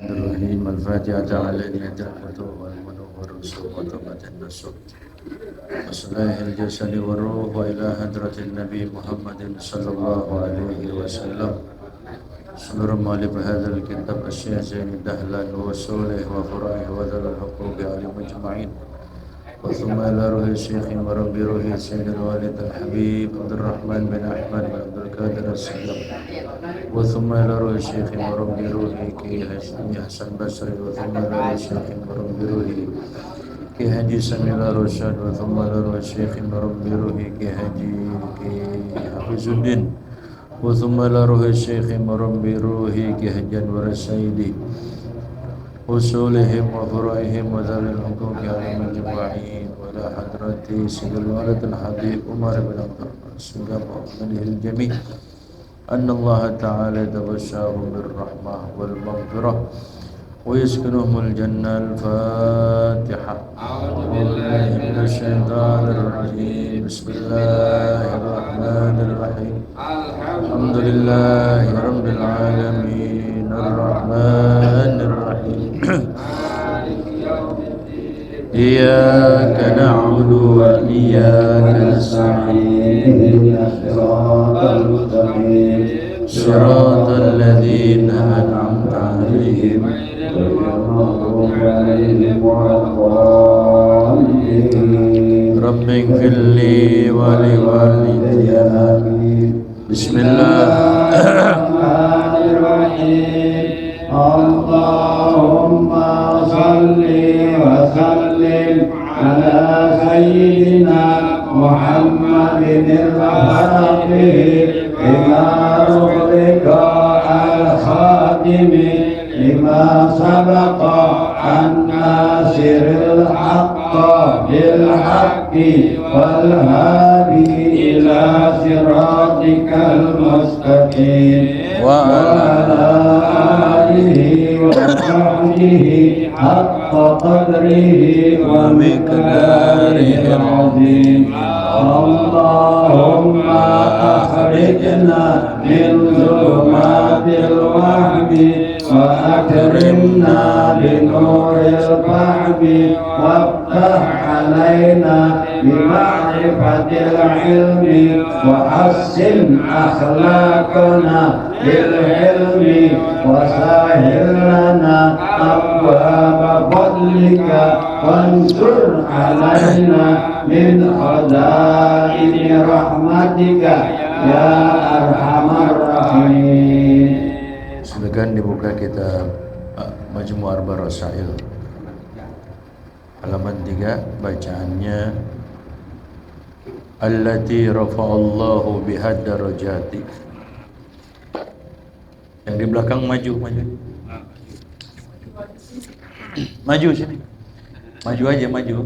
الرحيم الفاتحة علينا الفتوح والمنور والصوت النسوك وصلاح الجسد والروح وإلى حضرة النبي محمد صلى الله عليه وسلم seluruh muallif hadzal kitab Asy-Syaikh Zaini Dahlan wa Sulih wa Furaih wa Dzal Huquq alim ajma'in wa thumma ila ruhi Syekh wa rabbi ruhi Sayyidil Walid Al-Habib Abdurrahman bin Ahmad bin Abdul Qadir As-Salam wa thumma ila ruhi Syekh wa rabbi ruhi Ki Hasan Basri wa thumma ila ruhi Syekh wa rabbi ruhi Ki Haji Samila Rasyad wa thumma ila ruhi Syekh wa rabbi ruhi Ki Haji Ki Hafizuddin وثم إلى روح الشيخ مربي روحي كهجا ورسيدي وصولهم وفرائهم وذوي الحقوق عليهم أجمعين وإلى حضرة سيد الوالد الحبيب عمر بن عبد الرحمن وأمنه الجميع أن الله تعالى تغشاهم بالرحمة والمغفرة ويسكنهم الجنة. الفاتحة. أعوذ بالله من الشيطان الرجيم. بسم الله الرحمن الرحيم. الحمد لله رب العالمين الرحمن الرحيم إياك نعبد وإياك نستعين صراط المستقيم صراط الذين أنعمت عليهم غير المغضوب عليهم ولا الضالين. رب اغفر لي ولوالدي آمين. بسم الله الرحمن الرحيم. اللهم صل وسلم على سيدنا محمد الفاتح لما أغلق الخاتم لما سبق الناصر الحق بالحق والهادي إلى صراطك المستقيم وعلى آله وصحبه حق قدره ومقداره العظيم. اللهم أخرجنا من ظلمات الوهم وأكرمنا بنور الفهم وافتح علينا بمعرفة العلم وحسن أخلاقنا بالعلم وسهل لنا أبواب فضلك وانشر علينا من خزائن رحمتك يا أرحم الراحمين. Silakan dibuka kitab Majmu' Arba Rasail halaman 3, bacaannya allati rafa'allahu bihad darajati. Yang di belakang maju sini, maju aja maju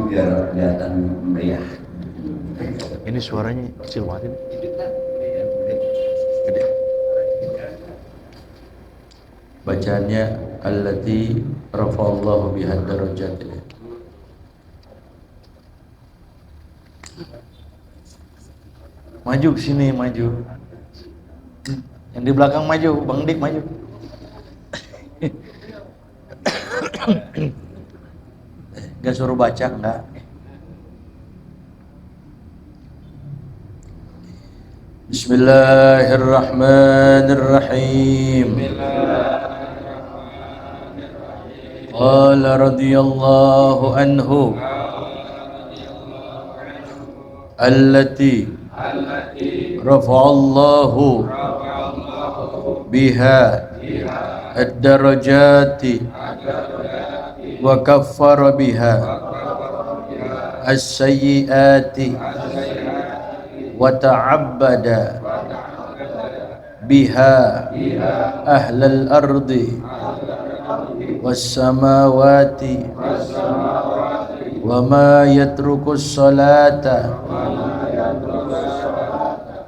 biar kelihatan meriah. Ini suaranya kecil banget ini. Gede. Bacaannya allati rafa'allahu bihad darajati. Maju ke sini, maju. Yang di belakang maju, Bang Dik maju. Gak suruh baca, enggak. Bismillahirrahmanirrahim. Qala radhiyallahu anhu allati rafa'allahu biha ad-darajati wa kaffara biha as-sayyiati wa ta'abbada biha ahlal ardi was-samawati wa ma yatrukus salata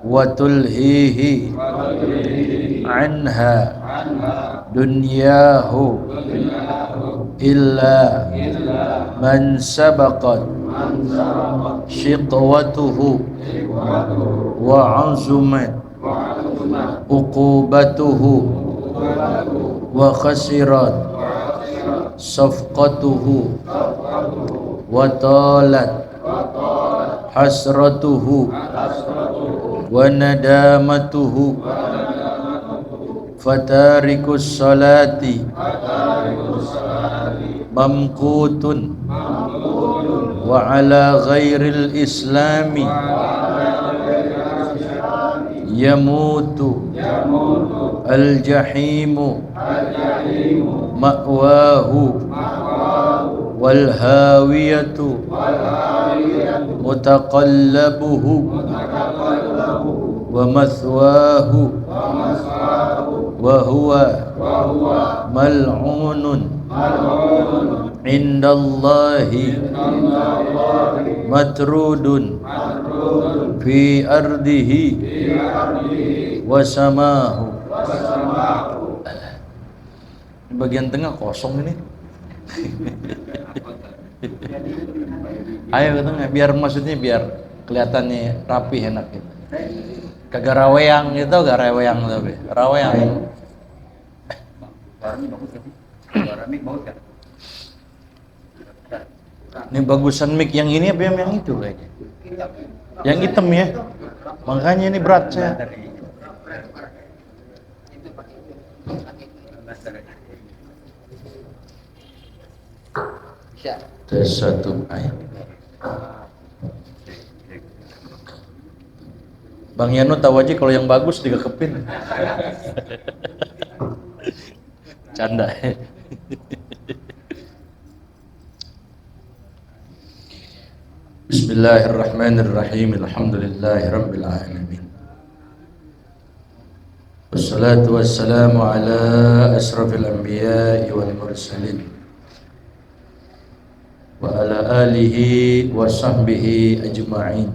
wa tulhihi anha dunyahu illa man sabaqat shiqwatuhu wa azumat uqubatuhu wa khasirat safqatuhu wa talat hasratuhu wa nadamatuhu fatarikus salati mamqutun wa ala ghairil islami yamutu al jahimu ma'wahu wal hawiyatu mutaqallabuhu wa mathwahu wa huwa mal'unun indallahi matrudun fi ardihi wa samahu. Bagian tengah kosong ini. Ayo ke tengah biar maksudnya biar kelihatannya rapi enak gitu. Kagak raweang gitu, gak raweang tapi raweang. Ini bagusan mic yang ini apa yang itu kayaknya? Yang hitam ya. Makanya ini berat saya. Tes satu ayat. Bang Yano tahu aja kalau yang bagus digekepin. Canda. Bismillahirrahmanirrahim. Alhamdulillahirabbil alamin. Wassalatu wassalamu ala asrafil anbiya'i wal mursalin wa ala alihi wa sahbihi ajma'in.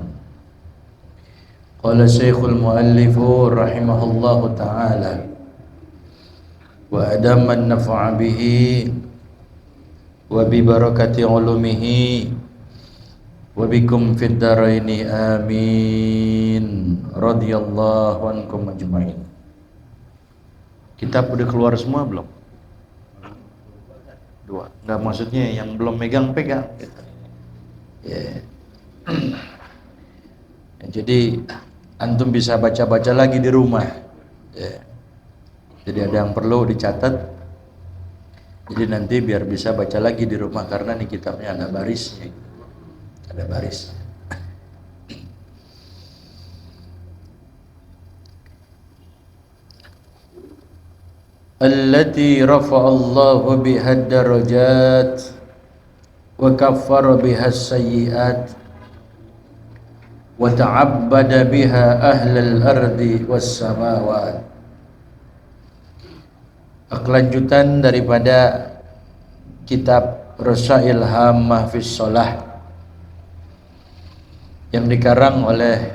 Qala Syekhul Muallifu rahimahullahu ta'ala wa adama an-naf'a bihi wa bi barakati ulumihi wa bikum fid dharaini amin radhiyallahu ankum ajma'in. Kitab udah keluar semua belum? 2. Enggak, maksudnya yang belum megang-pegang gitu. Yeah. Jadi antum bisa baca-baca lagi di rumah. Yeah. Jadi ada yang perlu dicatat. Jadi nanti biar bisa baca lagi di rumah karena nih kitabnya ada barisnya. Ada baris. Allati rafa'allahu biha ad-darajat wa kaffara biha as-sayyi'at wa ta'abbada biha ahlal ardi was samawat. Kelanjutan daripada kitab Rasail Hammah fis Shalah yang dikarang oleh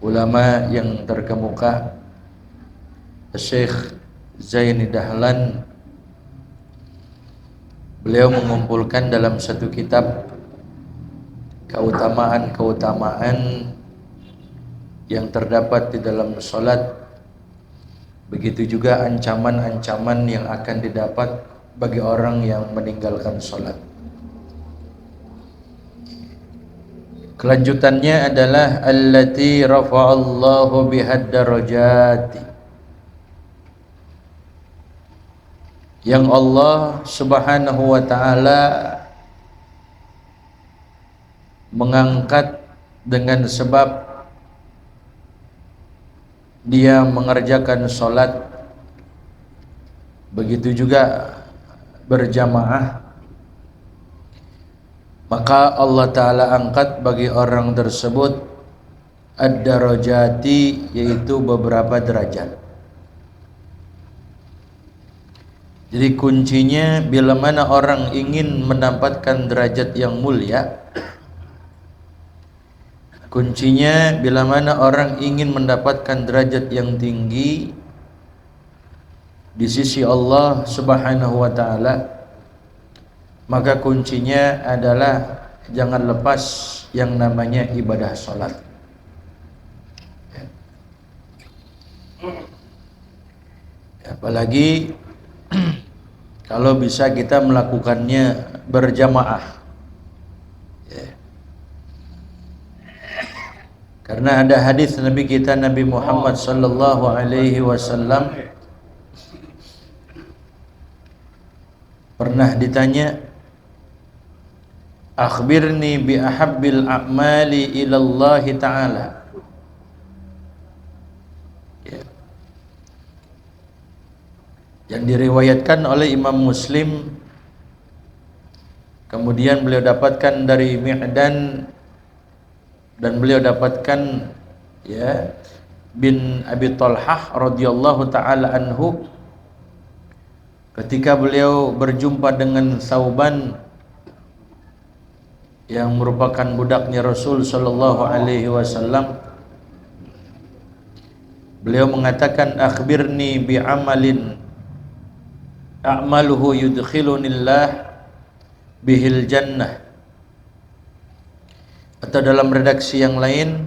ulama yang terkemuka Syekh Zaini Dahlan. Beliau mengumpulkan dalam satu kitab keutamaan-keutamaan yang terdapat di dalam salat, begitu juga ancaman-ancaman yang akan didapat bagi orang yang meninggalkan salat. Kelanjutannya adalah allati rafa'allahu bihad darajati, yang Allah Subhanahu wa ta'ala mengangkat dengan sebab dia mengerjakan sholat, begitu juga berjamaah, maka Allah Ta'ala angkat bagi orang tersebut ad-darajati, yaitu beberapa derajat. Jadi kuncinya bila mana orang ingin mendapatkan derajat yang mulia, kuncinya bila mana orang ingin mendapatkan derajat yang tinggi di sisi Allah Subhanahu wa ta'ala, maka kuncinya adalah jangan lepas yang namanya ibadah sholat. Apalagi kalau bisa kita melakukannya berjamaah. Ya. Karena ada hadis Nabi kita Nabi Muhammad sallallahu alaihi wasallam pernah ditanya, akhbirni bi ahabbil a'mali ila Allah ta'ala. Ya. Yang diriwayatkan oleh Imam Muslim, kemudian beliau dapatkan dari Mi'dan, dan beliau dapatkan ya bin Abi Talhah radhiyallahu taala anhu ketika beliau berjumpa dengan Sauban yang merupakan budaknya Rasul sallallahu alaihi wasallam. Beliau mengatakan, akhbirni bi amalin a'maluhu yudkhilunillah bihil jannah. Atau dalam redaksi yang lain,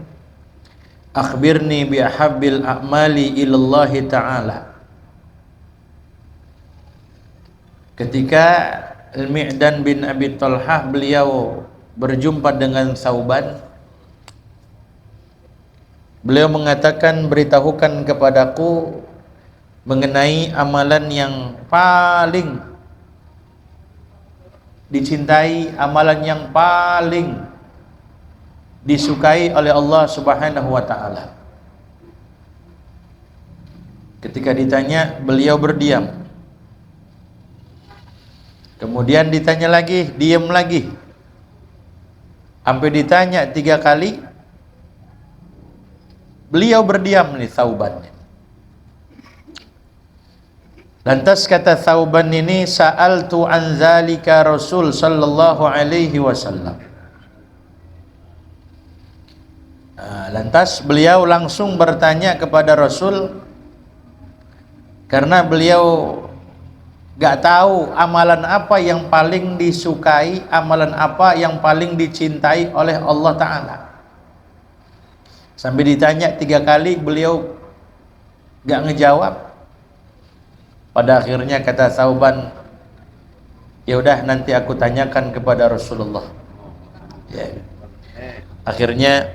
akhbirni bi ahabbil a'mali ilallahi ta'ala. Ketika Al-Mi'dan bin Abi Talhah beliau berjumpa dengan Sauban, beliau mengatakan, beritahukan kepadaku mengenai amalan yang paling dicintai, amalan yang paling disukai oleh Allah Subhanahu wa taala. Ketika ditanya, beliau berdiam. Kemudian ditanya lagi, diam lagi. Sampai ditanya 3 kali, beliau berdiam nih Sauban. Lantas kata Sauban ini, sa'altu an zalika Rasul sallallahu alaihi wasallam. Lantas beliau langsung bertanya kepada Rasul, karena beliau gak tahu amalan apa yang paling disukai, amalan apa yang paling dicintai oleh Allah Ta'ala. Sampai ditanya 3 kali, beliau gak ngejawab. Pada akhirnya kata Sauban, ya udah nanti aku tanyakan kepada Rasulullah. Ya. Akhirnya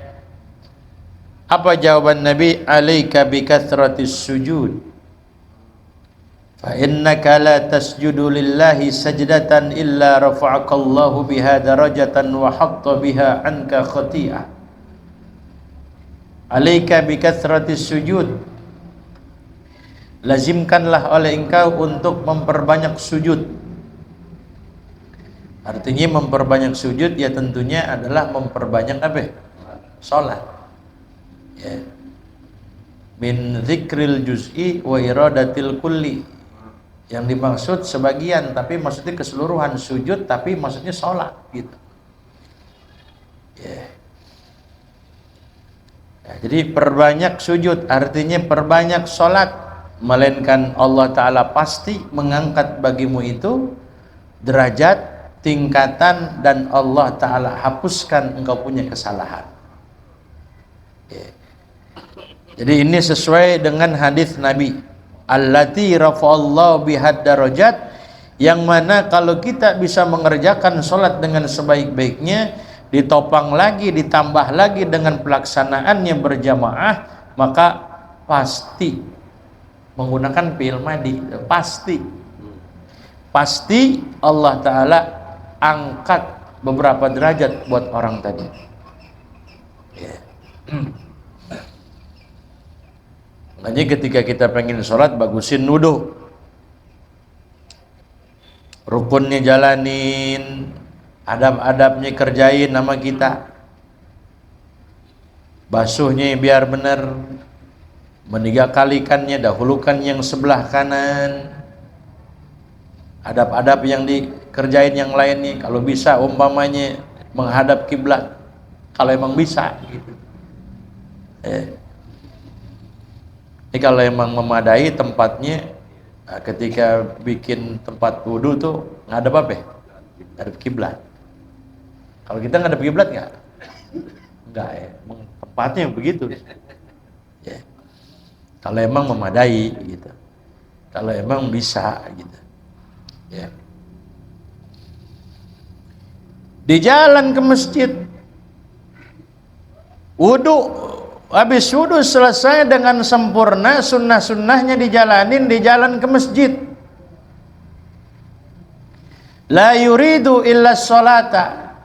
apa jawaban Nabi? Alaika bi kathratis sujud, fa innaka la tasjudu lillahi sajdatan illa rafa'akallahu biha darajatan wa hatta biha anka khati'ah. Alaika bi kathratis sujud, lazimkanlah oleh engkau untuk memperbanyak sujud. Artinya memperbanyak sujud ya tentunya adalah memperbanyak apa? Salat. Ya. Min zikril juz'i wa iradatil kulli. Yang dimaksud sebagian, tapi maksudnya keseluruhan sujud, tapi maksudnya sholat gitu. Ya. Ya, jadi perbanyak sujud artinya perbanyak sholat, melainkan Allah Ta'ala pasti mengangkat bagimu itu derajat, tingkatan, dan Allah Ta'ala hapuskan engkau punya kesalahan. Ya. Jadi ini sesuai dengan hadis Nabi, allati rafa'allahu bihad darajat, yang mana kalau kita bisa mengerjakan sholat dengan sebaik-baiknya, ditopang lagi, ditambah lagi dengan pelaksanaannya berjamaah, maka pasti menggunakan fi'il madhi, pasti Allah Ta'ala angkat beberapa derajat buat orang tadi. Yeah. Makanya ketika kita pengen sholat, bagusin wudu, rukunnya jalanin, adab-adabnya kerjain nama kita, basuhnya biar benar, meniga kalikannya dahulukan yang sebelah kanan, adab-adab yang dikerjain yang lainnya, kalau bisa umpamanya menghadap kiblat, kalau emang bisa gitu. Ini kalau emang memadai tempatnya, ketika bikin tempat wudu tuh ngadep apa? Ngadep kiblat. Kalau kita ngadep kiblat nggak? Enggak ya, tempatnya begitu. Ya. Kalau emang memadai gitu, kalau emang bisa gitu. Ya. Di jalan ke masjid, wudu, habis wudu selesai dengan sempurna, sunnah-sunnahnya dijalanin di jalan ke masjid. La yuridu illa sholata,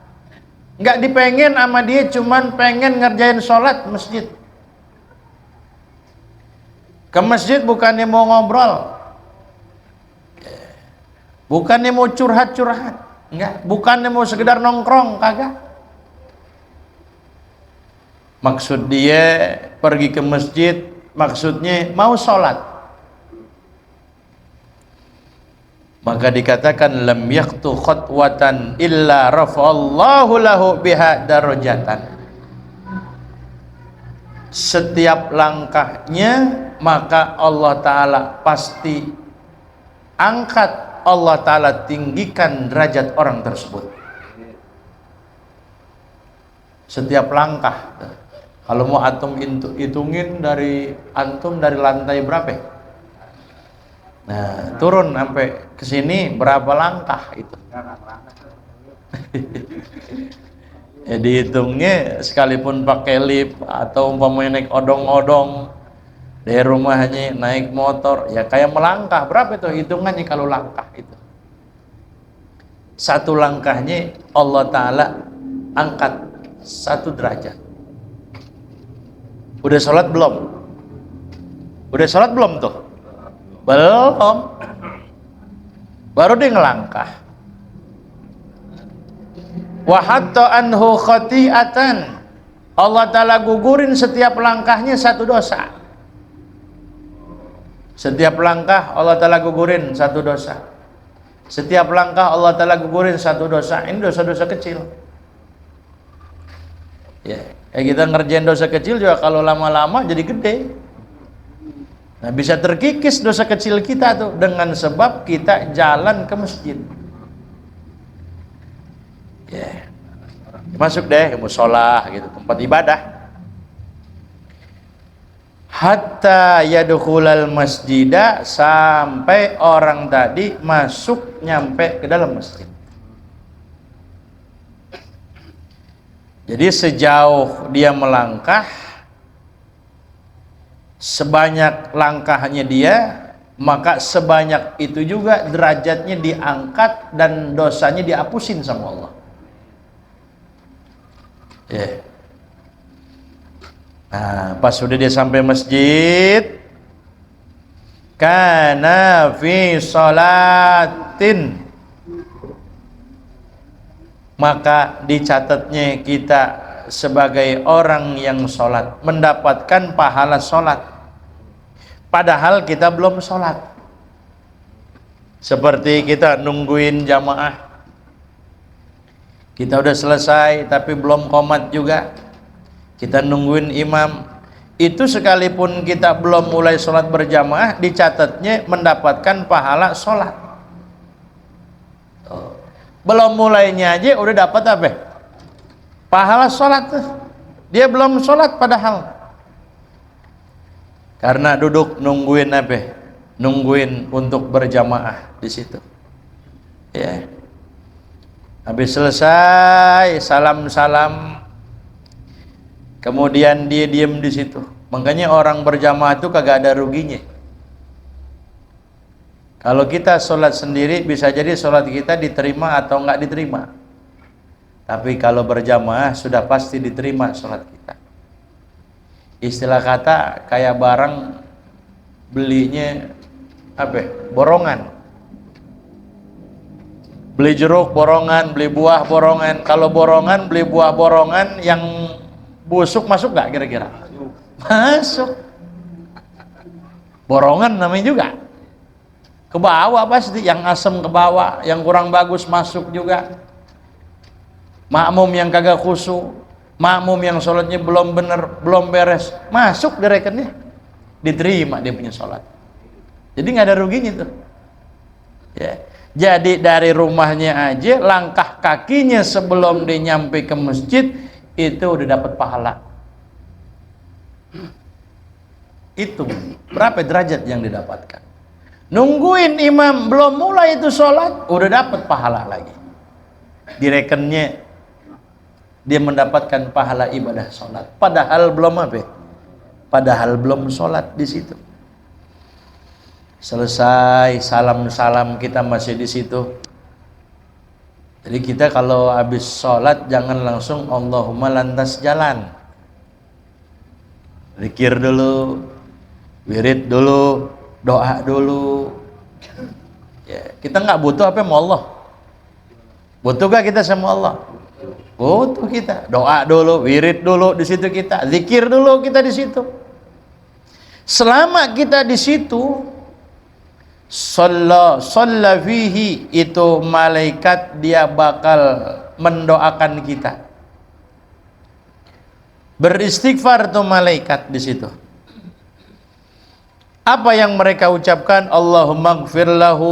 nggak dipengen sama dia, cuman pengen ngerjain sholat masjid. Ke masjid bukannya mau ngobrol, bukannya mau curhat-curhat, enggak, bukannya mau sekedar nongkrong, kagak. Maksud dia pergi ke masjid, maksudnya mau sholat. Maka dikatakan lam yaqtu khatwatan illa rafa'allahu lahu biha darajatan. Setiap langkahnya maka Allah Ta'ala pasti angkat, Allah Ta'ala tinggikan derajat orang tersebut. Setiap langkah. Kalau mau antum hitungin dari antum dari lantai berapa? Nah, turun sampai ke sini berapa langkah itu? Ya dihitungnya sekalipun pakai lift atau umpamanya naik odong-odong dari rumahnya naik motor, ya kayak melangkah. Berapa itu hitungannya kalau langkah itu? Satu langkahnya Allah Ta'ala angkat 1 derajat. Udah sholat belum? Udah sholat belum tuh? Belum. Baru dia ngelangkah. Wa hatta anhu khati'atan, Allah Ta'ala gugurin setiap langkahnya 1 dosa. Setiap langkah Allah Ta'ala gugurin 1 dosa. Setiap langkah Allah Ta'ala gugurin 1 dosa. Ini dosa-dosa kecil. Ya, kita ngerjain dosa kecil juga kalau lama-lama jadi gede. Nah, bisa terkikis dosa kecil kita tuh dengan sebab kita jalan ke masjid. Ya. Masuk deh mushola gitu, tempat ibadah. Hatta yadkhulal masjidah, sampai orang tadi masuk nyampe ke dalam masjid. Jadi sejauh dia melangkah, sebanyak langkahnya dia, maka sebanyak itu juga derajatnya diangkat dan dosanya dihapusin sama Allah. Yeah. Nah, pas sudah dia sampai masjid, kana fi sholatin, maka dicatatnya kita sebagai orang yang sholat, mendapatkan pahala sholat, padahal kita belum sholat. Seperti kita nungguin jamaah, kita udah selesai tapi belum qomat juga, kita nungguin imam, itu sekalipun kita belum mulai sholat berjamaah, dicatatnya mendapatkan pahala sholat. Belum mulainya aja udah dapat apa? Pahala sholat tuh. Dia belum sholat padahal, karena duduk nungguin apa? Nungguin untuk berjamaah di situ. Ya. Habis selesai salam-salam, kemudian dia diem di situ. Makanya orang berjamaah itu kagak ada ruginya. Kalau kita sholat sendiri bisa jadi sholat kita diterima atau enggak diterima. Tapi kalau berjamaah sudah pasti diterima sholat kita. Istilah kata kayak barang belinya apa? Borongan. Beli jeruk borongan, beli buah borongan. Kalau borongan, beli buah borongan yang busuk masuk nggak kira-kira? Masuk. Borongan namanya juga. Ke bawah pasti, yang asam ke bawah, yang kurang bagus masuk juga. Makmum yang kagak khusyuk, makmum yang sholatnya belum bener, belum beres, masuk direkennya, diterima dia punya sholat. Jadi nggak ada ruginya tuh. Ya. Jadi dari rumahnya aja, langkah kakinya sebelum dia nyampe ke masjid itu udah dapat pahala. Itu berapa derajat yang didapatkan. Nungguin imam belum mulai itu sholat, udah dapat pahala lagi. Direkennya dia mendapatkan pahala ibadah sholat. Padahal belum apa? Padahal belum sholat di situ. Selesai salam-salam kita masih di situ. Jadi kita kalau habis sholat jangan langsung Allahumma lantas jalan. Zikir dulu, wirid dulu, doa dulu. Ya, kita nggak butuh apa sama Allah. Butuh gak kita sama Allah? Butuh kita. Doa dulu, wirid dulu di situ kita, zikir dulu kita di situ. Selama kita di situ, shalla fihi, itu malaikat dia bakal mendoakan kita. Beristighfar tuh malaikat di situ. Apa yang mereka ucapkan? Allahumma gfir lahu,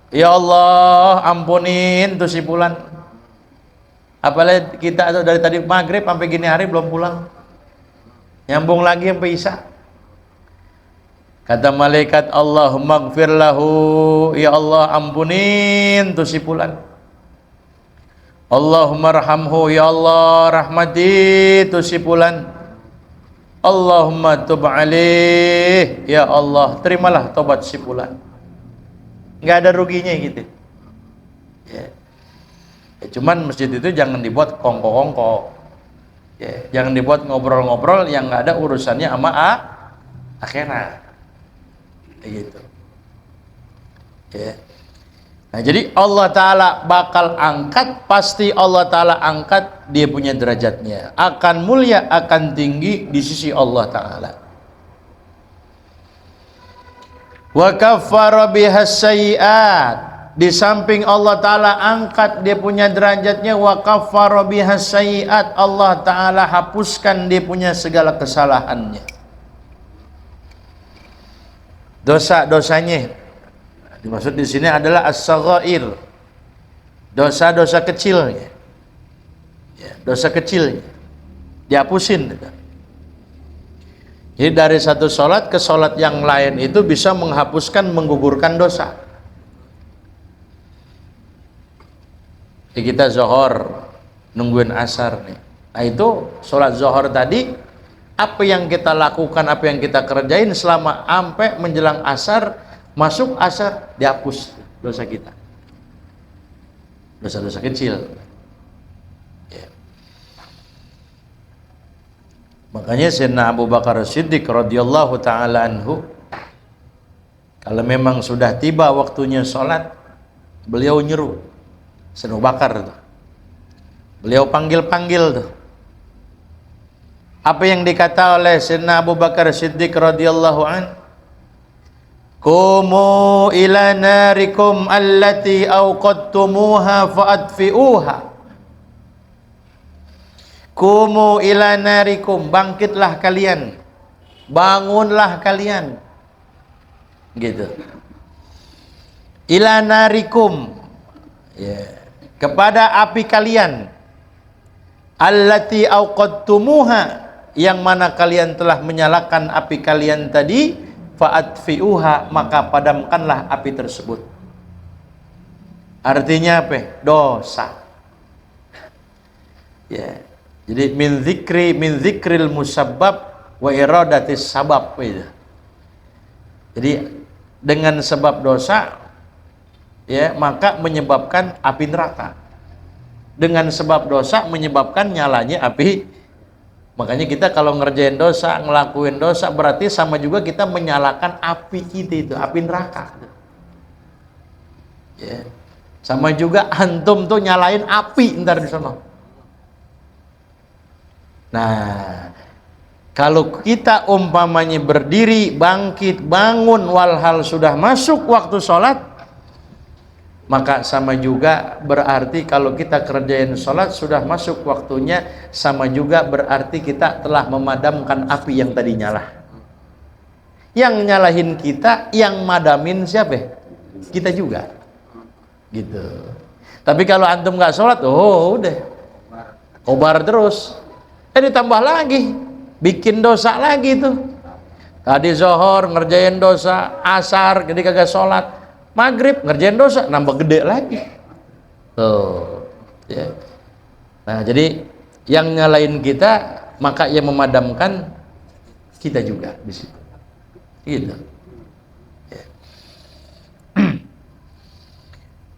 ya Allah ampunin tuh si fulan. Apalagi kita tuh dari tadi maghrib sampai gini hari belum pulang, nyambung lagi sampai isya. Kata malaikat, Allahumma gfir lahu, ya Allah ampunin tuh si fulan. Allahumma rahamhu, ya Allah rahmati tuh si fulan. Allahumma tub alaih, ya Allah terimalah tobat si fulan. Nggak ada ruginya gitu. Ya. Ya, cuman masjid itu jangan dibuat kongko-kongko. Ya, jangan dibuat ngobrol-ngobrol yang nggak ada urusannya sama akhirat. Gitu. Ya. Nah, jadi Allah Ta'ala bakal angkat, pasti Allah Ta'ala angkat dia punya derajatnya, akan mulia, akan tinggi di sisi Allah Ta'ala. Wa kaffara bihas sayyi'at, di samping Allah Ta'ala angkat dia punya derajatnya, wa kaffara bihas sayyi'at, Allah Ta'ala hapuskan dia punya segala kesalahannya, dosa-dosanya. Dimaksud di sini adalah as-saghair, dosa-dosa kecilnya, ya, dosa kecilnya dihapusin. Jadi dari satu sholat ke sholat yang lain itu bisa menghapuskan, menggugurkan dosa. Jadi kita zuhur nungguin asar nih, nah itu sholat zuhur tadi, apa yang kita lakukan, apa yang kita kerjain selama sampai menjelang asar, masuk asar, dihapus dosa kita, dosa-dosa kecil. Ya. Makanya Sayyidina Abu Bakar Siddiq radhiyallahu ta'ala anhu, kalau memang sudah tiba waktunya sholat, beliau nyeru Sayyidina Abu Bakar tuh, beliau panggil-panggil tuh. Apa yang dikata oleh Sayyidina Abu Bakar Siddiq radhiyallahu anhu? Qumu ila narikum allati awqadtumuha fa'adfi'uha. Qumu ila narikum, bangkitlah kalian, bangunlah kalian, gitu. Ila narikum, ya, kepada api kalian, allati awqadtumuha, yang mana kalian telah menyalakan api kalian tadi, fa'adfi'uha, maka padamkanlah api tersebut. Artinya apa? Dosa. Ya. Jadi min zikril musabbab wa iradatis sabab gitu. Jadi dengan sebab dosa, ya, maka menyebabkan api neraka. Dengan sebab dosa menyebabkan nyalanya api. Makanya kita kalau ngerjain dosa, ngelakuin dosa, berarti sama juga kita menyalakan api kita itu, api neraka. Ya. Sama juga antum tuh nyalain api ntar di sana. Nah, kalau kita umpamanya berdiri, bangkit, bangun, walhal sudah masuk waktu sholat, maka sama juga berarti kalau kita kerjain sholat sudah masuk waktunya, sama juga berarti kita telah memadamkan api yang tadi nyala. Yang nyalahin kita, yang madamin siapa? Kita juga, gitu. Tapi kalau antum nggak sholat, oh udah kobar terus, ditambah lagi, bikin dosa lagi tuh. Tadi zuhur ngerjain dosa, asar jadi kagak sholat, maghrib ngerjain dosa, nambah gede lagi. Tuh, ya. Nah, jadi yang nyalain kita, maka yang memadamkan kita juga di situ. Gitu. Ya.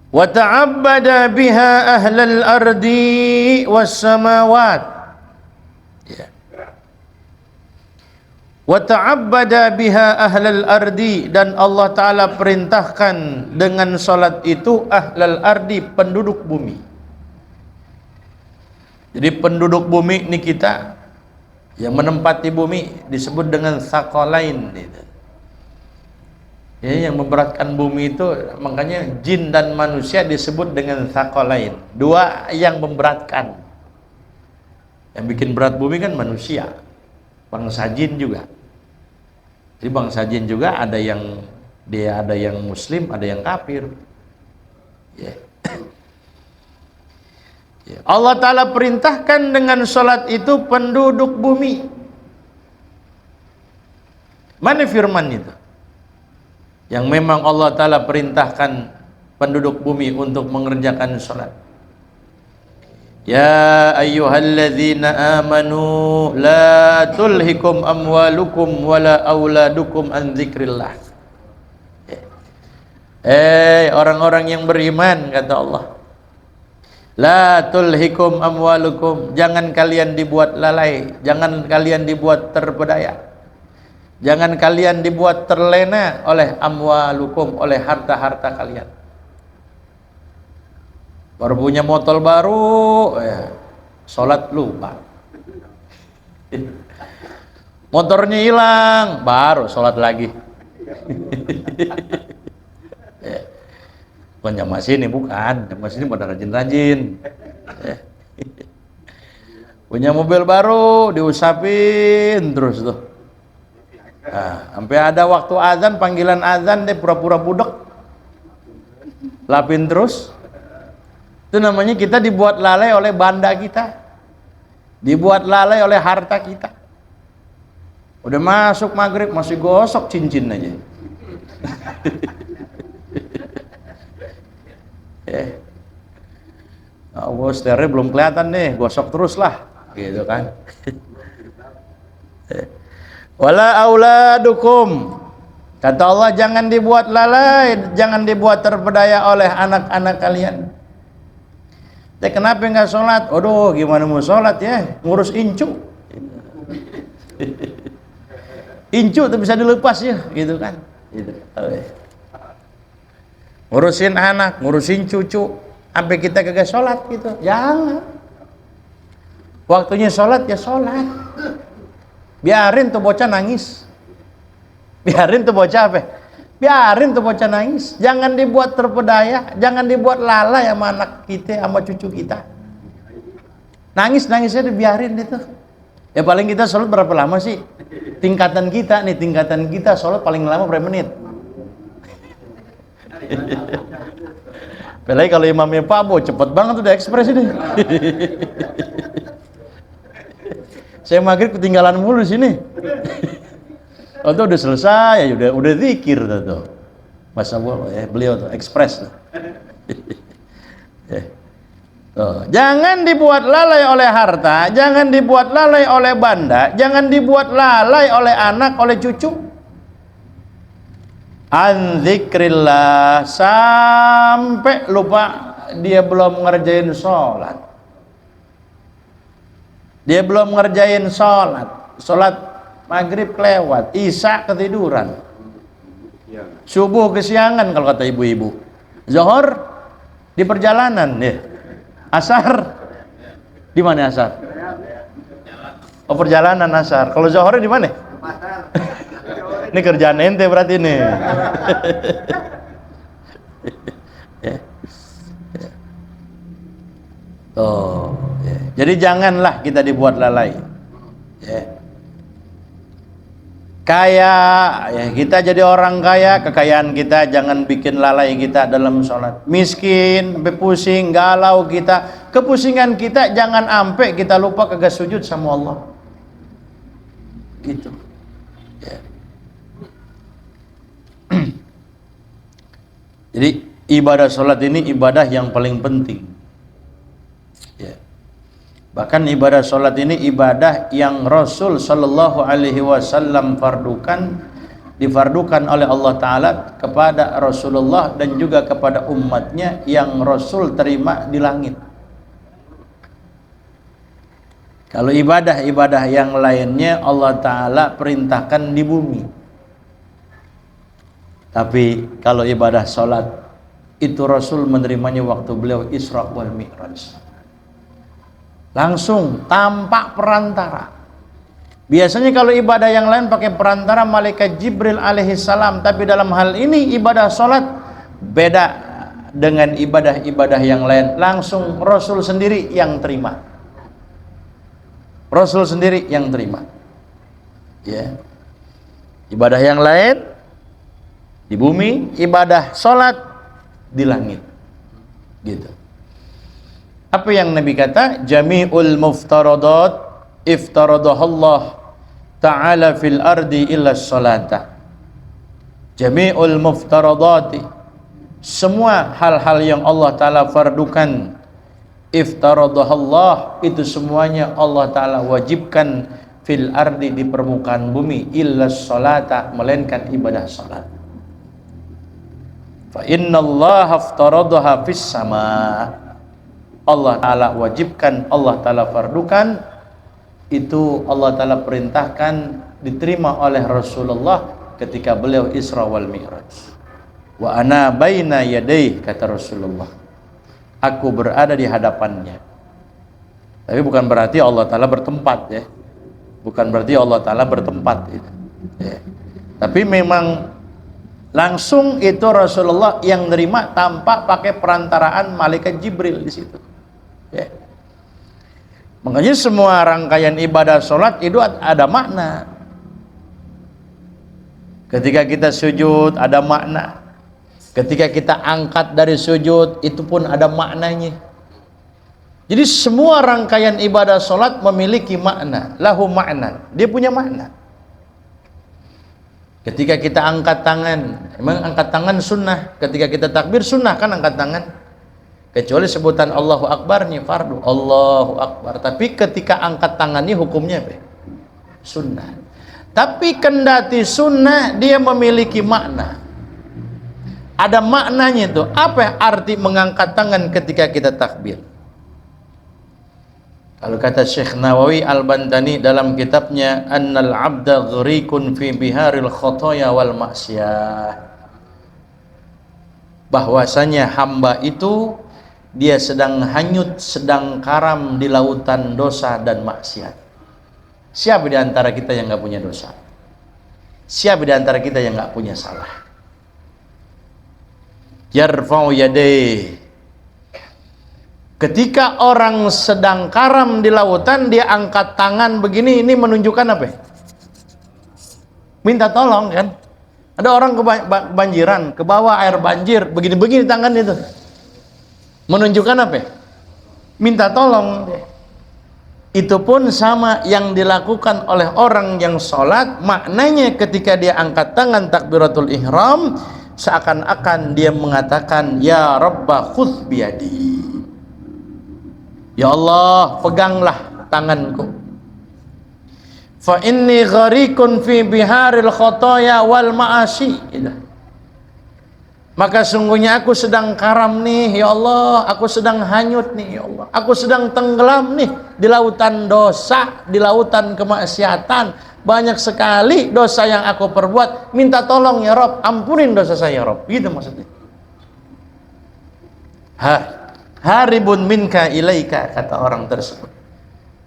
Wa ta'abbada biha ahlal ardi was samawat. Ya. Wa ta'abbada biha ahlal ardi, dan Allah Ta'ala perintahkan dengan salat itu ahlal ardi, penduduk bumi. Jadi penduduk bumi ini kita yang menempati bumi disebut dengan tsaqalain gitu. Ya, yang memberatkan bumi itu makanya jin dan manusia disebut dengan tsaqalain. Dua yang memberatkan. Yang bikin berat bumi kan manusia. Bangsa jin juga. Jadi bangsa jin juga ada yang muslim, ada yang kafir. Ya. Ya. Allah Ta'ala perintahkan dengan sholat itu penduduk bumi. Mana firman itu? Yang memang Allah Ta'ala perintahkan penduduk bumi untuk mengerjakan sholat. Ya ayyuhalladzina amanu la tulhikum amwalukum wala auladukum an dzikrillah. Orang-orang yang beriman, kata Allah, la tulhikum amwalukum, jangan kalian dibuat lalai, jangan kalian dibuat terpedaya, jangan kalian dibuat terlena oleh amwalukum, oleh harta-harta kalian. Baru punya motor baru, sholat lupa. Motornya hilang, baru sholat lagi. Bukan jam sini, bukan. Jam sini pada rajin-rajin. Punya mobil baru, diusapin terus tuh. Nah, sampai ada waktu azan, panggilan azan, dia pura-pura budek. Lapin terus. Itu namanya kita dibuat lalai oleh banda kita, dibuat lalai oleh harta kita. Udah masuk maghrib masih gosok cincin aja. Oh, sternya belum kelihatan nih, gosok terus lah, gitu kan. Wala auladukum, kata Allah, jangan dibuat lalai, jangan dibuat terpedaya oleh anak-anak kalian. Kenapa nggak sholat? Aduh, gimana mau sholat ya? Ngurus incu. Incu tuh bisa dilepas ya, gitu kan? Gitu. Ngurusin anak, ngurusin cucu, sampai kita kagak sholat gitu. Jangan. Waktunya sholat ya sholat. Biarin tuh bocah nangis. Biarin tuh bocah apa? Biarin tuh bocah nangis, jangan dibuat terpedaya, jangan dibuat lalai sama anak kita, sama cucu kita. Nangis-nangisnya dibiarin itu. Ya paling kita sholat berapa lama sih? Tingkatan kita sholat paling lama berapa menit? Apalagi kalau imamnya Pak Bo, cepet banget udah ekspres ini. Saya maghrib ketinggalan mulu di sini. Oh tuh udah selesai, ya udah zikir tuh. Masa beliau tuh ekspres tuh. Jangan dibuat lalai oleh harta, jangan dibuat lalai oleh banda, jangan dibuat lalai oleh anak, oleh cucu. An dzikrillah, sampai lupa dia belum ngerjain sholat. Dia belum ngerjain sholat maghrib kelewat, isya ketiduran, subuh kesiangan kalau kata ibu-ibu, zuhur di perjalanan, ya. Asar di mana asar? Oh perjalanan asar. Kalau zuhur di mana? Ini kerjaan ente berarti nih. Ya. Oh, ya. Jadi janganlah kita dibuat lalai. Ya. Kaya, ya kita jadi orang kaya, kekayaan kita jangan bikin lalai kita dalam sholat. Miskin, sampai pusing, galau kita, kepusingan kita jangan sampai kita lupa kagak sujud sama Allah. Gitu. Ya. Jadi ibadah sholat ini ibadah yang paling penting. Ya. Bahkan ibadah sholat ini ibadah yang Rasul Shallallahu Alaihi Wasallam difardukan oleh Allah Ta'ala kepada Rasulullah dan juga kepada umatnya yang Rasul terima di langit. Kalau ibadah-ibadah yang lainnya Allah Ta'ala perintahkan di bumi. Tapi kalau ibadah sholat itu Rasul menerimanya waktu beliau Isra wal Mi'raj, langsung tanpa perantara. Biasanya kalau ibadah yang lain pakai perantara malaikat Jibril alaihissalam, tapi dalam hal ini ibadah sholat beda dengan ibadah-ibadah yang lain, langsung Rasul sendiri yang terima. Rasul sendiri yang terima. Ya. Ibadah yang lain di bumi, ibadah sholat di langit. Gitu. Apa yang Nabi kata? Jami'ul muftaradat iftaradahallah ta'ala fil ardi illa sholata. Jami'ul muftaradati, semua hal-hal yang Allah Ta'ala fardukan, iftaradahallah, itu semuanya Allah Ta'ala wajibkan fil ardi, di permukaan bumi, illa sholata, melainkan ibadah salat. Fa innallaha aftaradaha fis sama, Allah Ta'ala wajibkan, Allah Ta'ala fardukan, itu Allah Ta'ala perintahkan, diterima oleh Rasulullah ketika beliau Isra wal Mi'raj. Wa ana baina yadayhi, kata Rasulullah, aku berada di hadapannya. Tapi bukan berarti Allah Ta'ala bertempat, ya. Bukan berarti Allah Ta'ala bertempat, ya. Tapi memang langsung itu Rasulullah yang nerima tanpa pakai perantaraan malaikat Jibril di situ. Ya. Makanya semua rangkaian ibadah sholat itu ada makna. Ketika kita sujud ada makna. Ketika kita angkat dari sujud itu pun ada maknanya. Jadi semua rangkaian ibadah sholat memiliki makna. Lahu makna. Dia punya makna. Ketika kita angkat tangan, memang angkat tangan sunnah. Ketika kita takbir sunnah kan angkat tangan. Kecuali sebutan Allahu Akbar nih fardu, Allahu Akbar. Tapi ketika angkat tangan ini hukumnya apa? Sunnah. Tapi kendati sunnah dia memiliki makna. Ada maknanya itu. Apa arti mengangkat tangan ketika kita takbir? Kalau kata Syekh Nawawi Al-Bantani dalam kitabnya Annal abda gharikun fi biharil khotoya wal maksiyah, bahwasanya hamba itu dia sedang hanyut, sedang karam di lautan dosa dan maksiat. Siapa di antara kita yang nggak punya dosa? Siapa di antara kita yang nggak punya salah? Yarfa'u yadayhi, ketika orang sedang karam di lautan, dia angkat tangan begini, ini menunjukkan apa? Minta tolong kan? Ada orang kebanjiran, ke bawah air banjir, begini-begini tangan itu. Menunjukkan apa? Minta tolong. Itu pun sama yang dilakukan oleh orang yang sholat, maknanya ketika dia angkat tangan takbiratul ihram, seakan-akan dia mengatakan, Ya Rabba khudh biyadi, Ya Allah, peganglah tanganku. Fa inni gharikun fi biharil khotoya wal ma'asi. Maka sungguhnya aku sedang karam nih, ya Allah. Aku sedang hanyut nih, ya Allah. Aku sedang tenggelam nih di lautan dosa, di lautan kemaksiatan. Banyak sekali dosa yang aku perbuat. Minta tolong ya Rob, ampunin dosa saya ya Rob. Gitu maksudnya. Haribun minka ilaika, kata orang tersebut.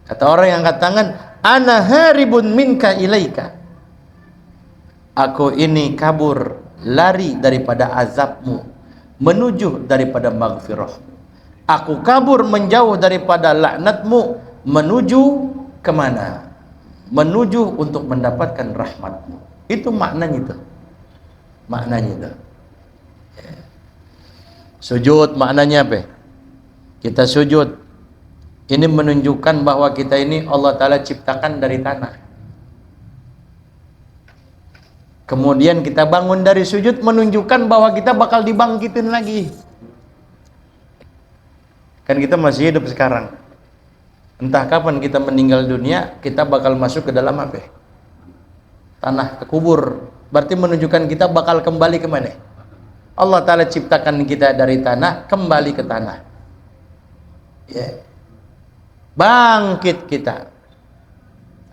Kata orang yang angkat tangan, ana haribun minka ilaika, aku ini kabur, lari daripada azabmu, menuju daripada maghfirah. Aku kabur menjauh daripada laknatmu, menuju kemana? Menuju untuk mendapatkan rahmatmu. Itu maknanya itu. Maknanya itu. Sujud maknanya apa? Kita sujud, ini menunjukkan bahwa kita ini Allah Ta'ala ciptakan dari tanah. Kemudian kita bangun dari sujud menunjukkan bahwa kita bakal dibangkitin lagi. Kan kita masih hidup sekarang. Entah kapan kita meninggal dunia, kita bakal masuk ke dalam apa? Tanah, ke kubur. Berarti menunjukkan kita bakal kembali ke mana? Allah Ta'ala ciptakan kita dari tanah, kembali ke tanah. Ya. Bangkit kita.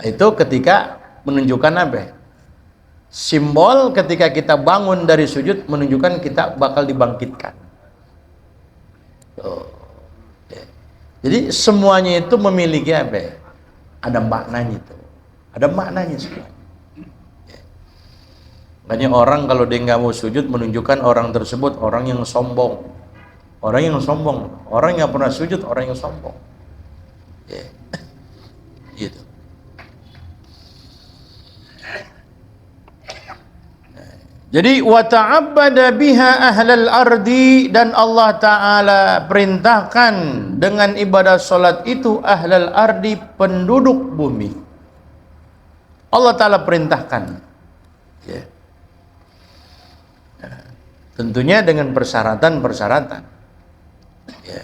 Itu ketika menunjukkan apa? Simbol ketika kita bangun dari sujud menunjukkan kita bakal dibangkitkan. Tuh. Ya. Jadi semuanya itu memiliki apa? Ada maknanya itu. Ada maknanya semua. Makanya orang kalau dia nggak mau sujud menunjukkan orang tersebut orang yang sombong. Orang yang sombong, orang yang pernah sujud, orang yang sombong. Ya. Gitu. Jadi wa ta'abbada biha ahlal ardi, dan Allah Ta'ala perintahkan dengan ibadah salat itu ahlal ardi, penduduk bumi. Allah Ta'ala perintahkan. Ya. Tentunya dengan persyaratan-persyaratan. Ya.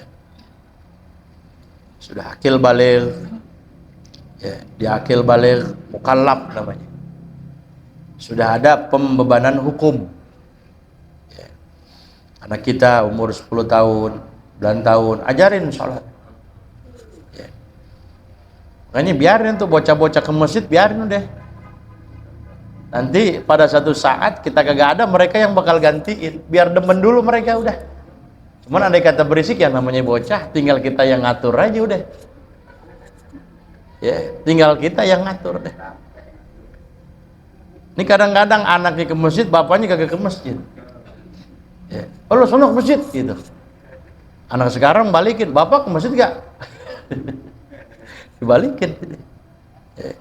Sudah akil baligh, ya, di akil baligh mukallaf namanya. Sudah ada pembebanan hukum. Ya. Anak kita umur 10 tahun, 9 tahun, ajarin sholat. Ya. Makanya biarin tuh bocah-bocah ke masjid, biarin deh. Nanti pada satu saat kita kagak ada, mereka yang bakal gantiin. Biar demen dulu mereka udah. Cuman andai kata berisik ya namanya bocah, tinggal kita yang ngatur aja udah. Ya, tinggal kita yang ngatur deh. Ini kadang-kadang anaknya ke masjid, bapaknya kagak ke masjid. Ya. Oh, lo sono ke masjid gitu. Anak sekarang balikin, bapak ke masjid gak? Dibalikin. Ya.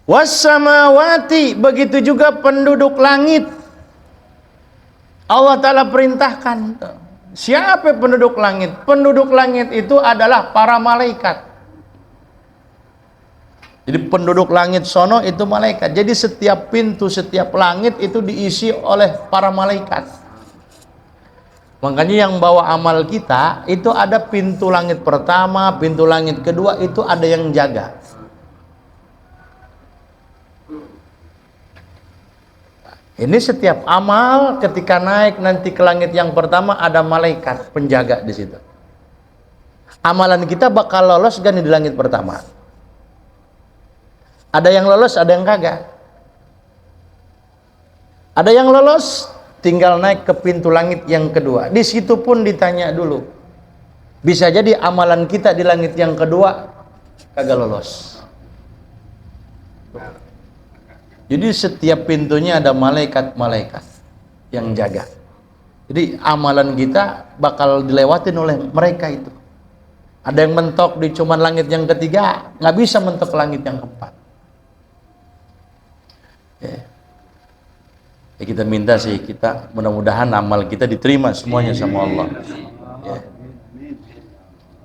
Wassamawati, begitu juga penduduk langit. Allah Ta'ala perintahkan. Siapa penduduk langit? Penduduk langit itu adalah para malaikat. Jadi penduduk langit sono itu malaikat. Jadi setiap pintu, setiap langit itu diisi oleh para malaikat. Makanya yang bawa amal kita itu ada pintu langit pertama, pintu langit kedua, itu ada yang jaga. Ini setiap amal ketika naik nanti ke langit yang pertama ada malaikat penjaga di situ. Amalan kita bakal lolos kan di langit pertama. Ada yang lolos, ada yang kagak. Ada yang lolos, tinggal naik ke pintu langit yang kedua. Di situ pun ditanya dulu. Bisa jadi amalan kita di langit yang kedua kagak lolos. Jadi setiap pintunya ada malaikat-malaikat yang jaga. Jadi amalan kita bakal dilewatin oleh mereka itu. Ada yang mentok di cuman langit yang ketiga, nggak bisa mentok ke langit yang keempat. Ya, kita minta sih, kita mudah-mudahan amal kita diterima semuanya sama Allah. Ya.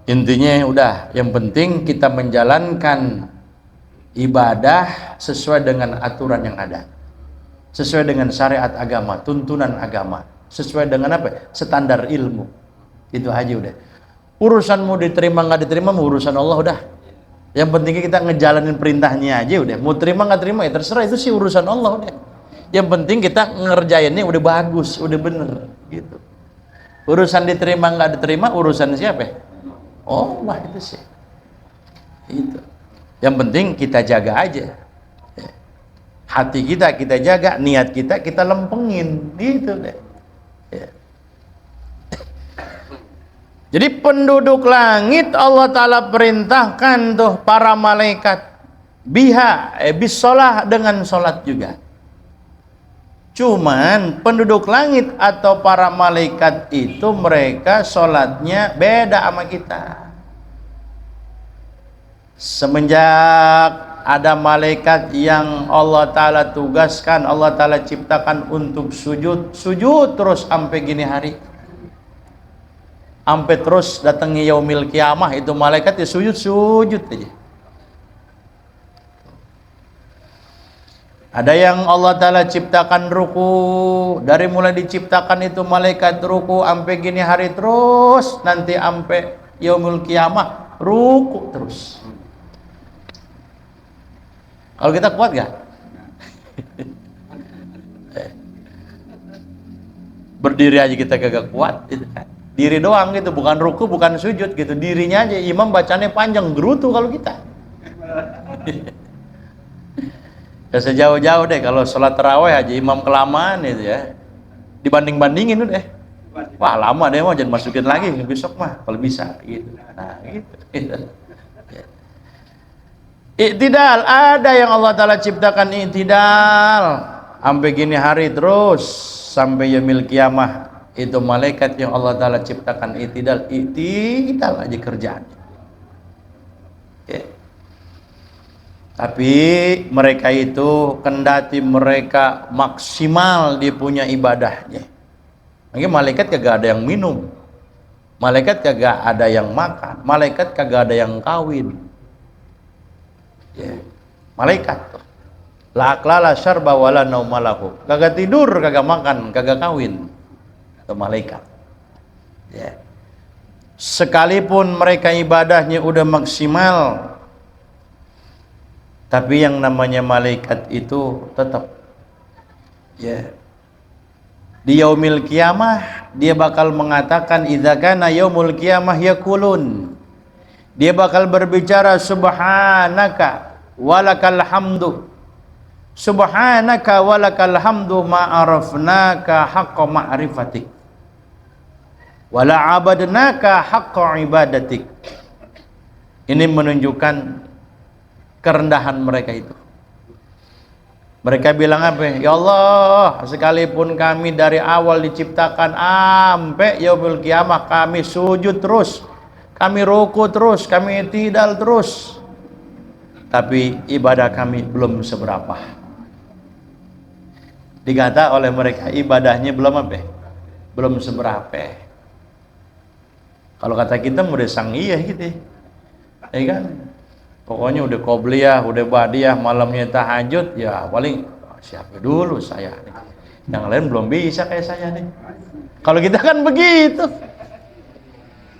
Intinya udah, yang penting kita menjalankan ibadah sesuai dengan aturan yang ada, sesuai dengan syariat agama, tuntunan agama, sesuai dengan apa? Standar ilmu. Itu aja udah. Urusanmu diterima nggak diterima, urusan Allah udah. Yang penting kita ngejalanin perintahnya aja udah. Mau terima nggak terima ya terserah, itu sih urusan Allah udah. Yang penting kita ngerjainnya udah bagus, udah bener gitu. Urusan diterima nggak diterima urusan siapa? Oh, Allah itu sih. Itu. Yang penting kita jaga aja. Hati kita jaga, niat kita lempengin, gitu deh. Ya. Jadi penduduk langit Allah Ta'ala perintahkan tuh para malaikat biha, bisolah, dengan sholat juga. Cuman penduduk langit atau para malaikat itu mereka sholatnya beda sama kita. Semenjak ada malaikat yang Allah Ta'ala tugaskan, Allah Ta'ala ciptakan untuk sujud terus sampai gini hari, sampai terus datangnya yaumil kiamah, itu malaikat ya sujud aja. Ada yang Allah Ta'ala ciptakan ruku, dari mulai diciptakan itu malaikat ruku sampai gini hari terus, nanti sampai yaumul kiamah ruku terus. Kalau kita kuat gak? Berdiri aja kita kagak kuat gitu kan. Diri doang gitu, bukan ruku, bukan sujud gitu. Dirinya aja imam bacanya panjang, gerutu kalau kita. Ya sejauh-jauh deh kalau sholat tarawih aja imam kelamaan itu ya. Dibanding-bandingin udah. Wah, lama deh, mau jangan masukin lagi besok mah kalau bisa gitu. Nah, gitu. Iktidal, ada yang Allah Ta'ala ciptakan iktidal sampai gini hari terus sampai yaumil kiamah. Itu malaikat yang Allah Ta'ala ciptakan iktidal aja kerjaannya ya. Tapi mereka itu kendati mereka maksimal dia punya ibadahnya. Mungkin malaikat kagak ada yang minum, malaikat kagak ada yang makan, malaikat kagak ada yang kawin ya. Malaikat tuh la aklala syarba wala naumalahu, kagak tidur, kagak makan, kagak kawin. Itu malaikat ya. Sekalipun mereka ibadahnya udah maksimal, tapi yang namanya malaikat itu tetap ya, di yaumil kiamah dia bakal mengatakan idza kana yaumul kiamah yaqulun, dia bakal berbicara subhanaka walakal hamdu, subhanaka walakal hamdu ma arafnaka haqqa ma'rifatik wala abadnaka haqqa ibadatik. Ini menunjukkan kerendahan mereka itu. Mereka bilang apa? Ya Allah, sekalipun kami dari awal diciptakan sampai yaumul kiamah kami sujud terus, kami ruku terus, kami i'tidal terus, tapi ibadah kami belum seberapa. Dikata oleh mereka ibadahnya belum apa? Belum seberapa. Kalau kata kita udah sangiyah gitu ya kan. Pokoknya udah qobliyah, udah ba'diyah, malamnya tahajud, ya paling siapa dulu saya nih. Yang lain belum bisa kayak saya nih. Kalau kita kan begitu.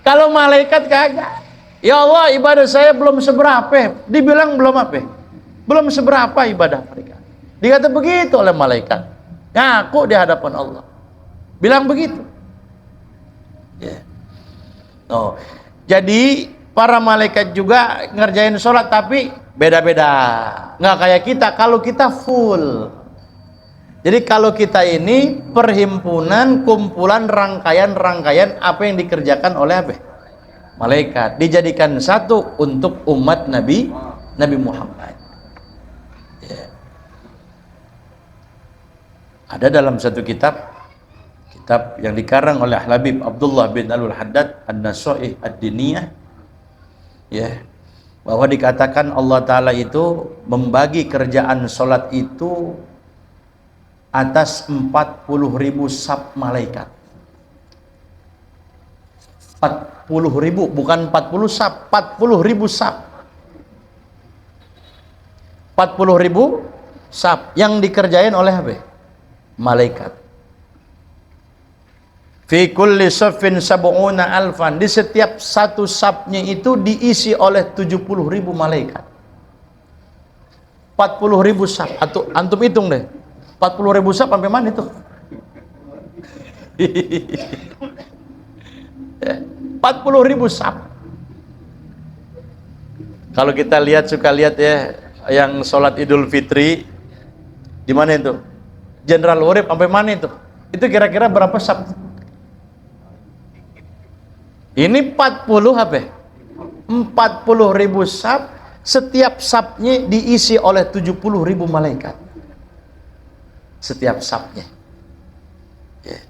Kalau malaikat kagak. Ya Allah, ibadah saya belum seberapa. Dibilang belum apa? Belum seberapa ibadah mereka. Dikata begitu oleh malaikat. Ngaku di hadapan Allah. Bilang begitu. Ya. Oh, jadi para malaikat juga ngerjain sholat tapi beda-beda, nggak kayak kita. Kalau kita full, jadi kalau kita ini perhimpunan, kumpulan, rangkaian apa yang dikerjakan oleh apa? Malaikat, dijadikan satu untuk umat Nabi Muhammad ya. Ada dalam satu kitab yang dikarang oleh Habib Abdullah bin Alul Haddad An-Nasaih Ad-Diniyah ya, bahwa dikatakan Allah Ta'ala itu membagi kerjaan sholat itu atas 40.000 sab malaikat. 40.000, bukan 40 sab, 40.000 sab. 40.000 sab yang dikerjain oleh apa? Malaikat. Fi kulli saffin sab'una alfan, di setiap satu sabnya itu diisi oleh 70.000 malaikat. 40.000 sab. Antum hitung deh. 40.000 sab sampai mana itu? 40.000 sab. Kalau kita suka lihat ya yang sholat Idul Fitri di mana itu? Jenderal Urip sampai mana itu? Itu kira-kira berapa sab? Ini 40 apa? 40.000 sab, setiap sabnya diisi oleh 70.000 malaikat. Setiap sabnya. Ya.